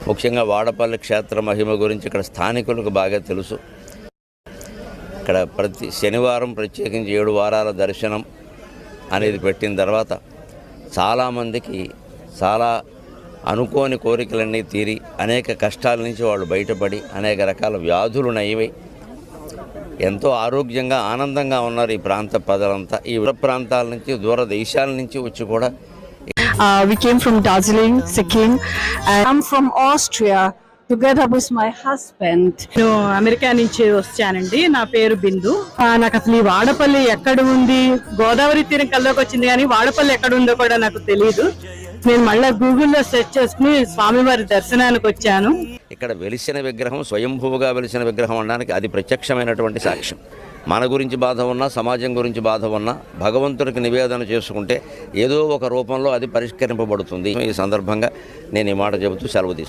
ముఖ్యంగా వాడపల్లి క్షేత్ర మహిమ గురించి ఇక్కడ స్థానికులకు బాగా తెలుసు. ఇక్కడ ప్రతి శనివారం ప్రత్యేకించి 7 వారాల దర్శనం అనేది పెట్టిన తర్వాత చాలామందికి చాలా అనుకోని కోరికలన్నీ తీరి అనేక కష్టాల నుంచి వాళ్ళు బయటపడి అనేక రకాల వ్యాధులు నయమై ఎంతో ఆరోగ్యంగా ఆనందంగా ఉన్నారు ఈ ప్రాంత ప్రజలంతా. ఈ ప్రాంతాల నుంచి దూర దేశాల నుంచి వచ్చి కూడా We came from Darjeeling, Sikkim, and I'm from Austria together with my husband. నేను అమెరికా నుంచి వచ్చానండి. నా పేరు బిందు. నాకు అసలు ఈ వాడపల్లి ఎక్కడ ఉంది, గోదావరి తీరం కల్లోకి వచ్చింది కానీ వాడపల్లి ఎక్కడ ఉందో కూడా నాకు తెలియదు. నేను మళ్ళీ గూగుల్లో సెర్చ్ చేసుకుని స్వామివారి దర్శనానికి వచ్చాను. ఇక్కడ వెలిసిన విగ్రహం స్వయంభూగా వెలిసిన విగ్రహం అనడానికి అది ప్రత్యక్షమైనటువంటి సాక్ష్యం. మన గురించి బాధ ఉన్నా, సమాజం గురించి బాధ ఉన్నా భగవంతుడికి నివేదన చేసుకుంటే ఏదో ఒక రూపంలో అది పరిష్కరింపబడుతుంది. ఈ సందర్భంగా నేను ఈ మాట చెబుతూ సెలవు తీసుకుంటాను.